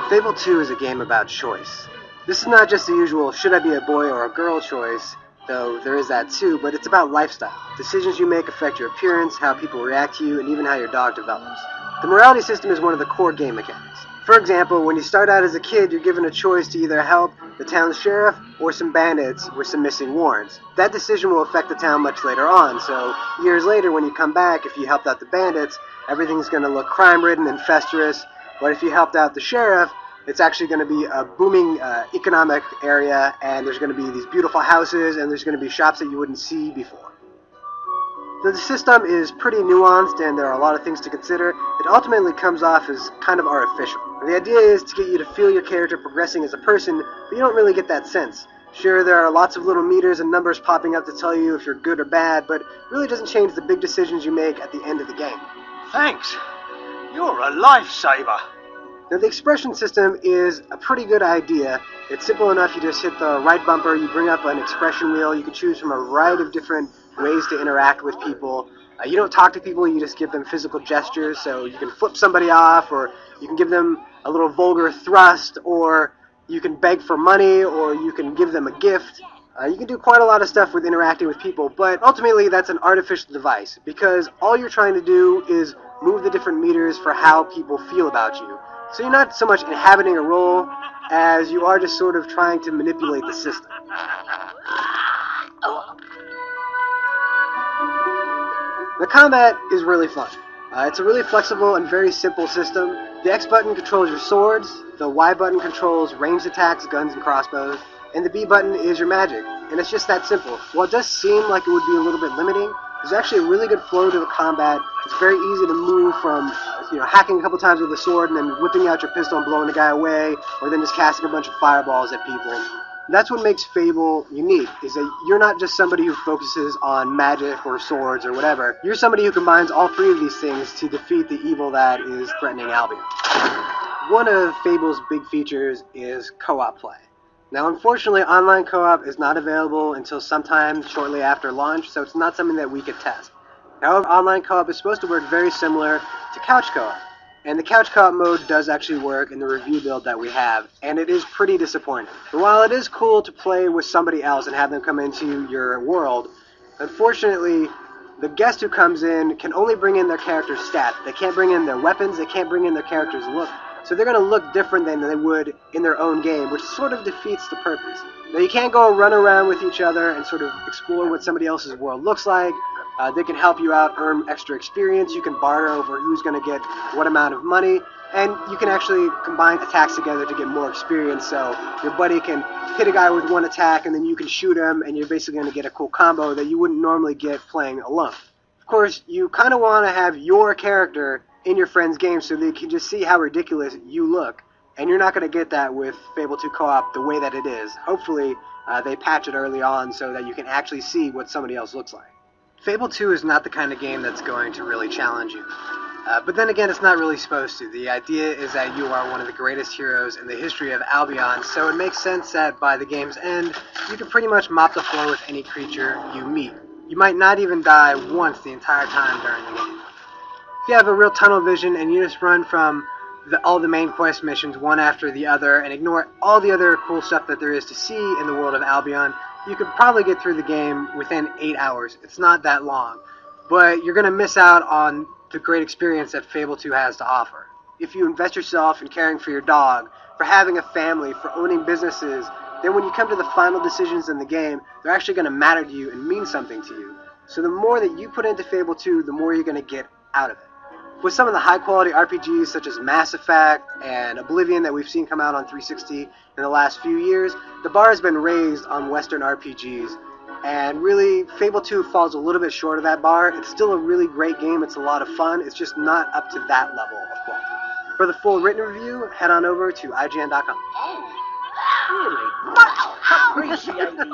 Fable 2 is a game about choice. This is not just the usual should I be a boy or a girl choice, though there is that too, but it's about lifestyle. Decisions you make affect your appearance, how people react to you, and even how your dog develops. The morality system is one of the core game mechanics. For example, when you start out as a kid, you're given a choice to either help the town's sheriff or some bandits with some missing warrants. That decision will affect the town much later on, so years later when you come back, if you helped out the bandits, everything's going to look crime-ridden and festeruous. But if you helped out the sheriff, it's actually going to be a booming economic area, and there's going to be these beautiful houses, and there's going to be shops that you wouldn't see before. The system is pretty nuanced, and there are a lot of things to consider. It ultimately comes off as kind of artificial. The idea is to get you to feel your character progressing as a person, but you don't really get that sense. Sure, there are lots of little meters and numbers popping up to tell you if you're good or bad, but it really doesn't change the big decisions you make at the end of the game. Thanks. You're a lifesaver. Now, the expression system is a pretty good idea. It's simple enough. You just hit the right bumper, you bring up an expression wheel, you can choose from a variety of different ways to interact with people. You don't talk to people, you just give them physical gestures, so you can flip somebody off, or you can give them a little vulgar thrust, or you can beg for money, or you can give them a gift. You can do quite a lot of stuff with interacting with people, but ultimately that's an artificial device, because all you're trying to do is move the different meters for how people feel about you. So you're not so much inhabiting a role as you are just sort of trying to manipulate the system. The combat is really fun. It's a really flexible and very simple system. The X button controls your swords, the Y button controls ranged attacks, guns and crossbows, and the B button is your magic. And it's just that simple. While it does seem like it would be a little bit limiting, there's actually a really good flow to the combat. It's very easy to move from, hacking a couple times with a sword and then whipping out your pistol and blowing the guy away, or then just casting a bunch of fireballs at people. And that's what makes Fable unique, is that you're not just somebody who focuses on magic or swords or whatever. You're somebody who combines all three of these things to defeat the evil that is threatening Albion. One of Fable's big features is co-op play. Now, unfortunately, online co-op is not available until sometime shortly after launch, so it's not something that we could test. However, online co-op is supposed to work very similar to couch co-op. And the couch co-op mode does actually work in the review build that we have, and it is pretty disappointing. But while it is cool to play with somebody else and have them come into your world, unfortunately, the guest who comes in can only bring in their character's stats. They can't bring in their weapons, they can't bring in their character's look. So they're going to look different than they would in their own game, which sort of defeats the purpose. Now, you can't go run around with each other and sort of explore what somebody else's world looks like. They can help you out, earn extra experience. You can barter over who's going to get what amount of money. And you can actually combine attacks together to get more experience. So your buddy can hit a guy with one attack, and then you can shoot him, and you're basically going to get a cool combo that you wouldn't normally get playing alone. Of course, you kind of want to have your character in your friend's game so they can just see how ridiculous you look. And you're not going to get that with Fable 2 co-op the way that it is. Hopefully, they patch it early on so that you can actually see what somebody else looks like. Fable 2 is not the kind of game that's going to really challenge you. But then again, it's not really supposed to. The idea is that you are one of the greatest heroes in the history of Albion, so it makes sense that by the game's end, you can pretty much mop the floor with any creature you meet. You might not even die once the entire time during the game. If you have a real tunnel vision and you just run from all the main quest missions one after the other and ignore all the other cool stuff that there is to see in the world of Albion, you could probably get through the game within 8 hours. It's not that long. But you're going to miss out on the great experience that Fable 2 has to offer. If you invest yourself in caring for your dog, for having a family, for owning businesses, then when you come to the final decisions in the game, they're actually going to matter to you and mean something to you. So the more that you put into Fable 2, the more you're going to get out of it. With some of the high-quality RPGs such as Mass Effect and Oblivion that we've seen come out on 360 in the last few years, the bar has been raised on Western RPGs, and really, Fable 2 falls a little bit short of that bar. It's still a really great game, it's a lot of fun, it's just not up to that level of quality. For the full written review, head on over to IGN.com. Oh, really? Much appreciated.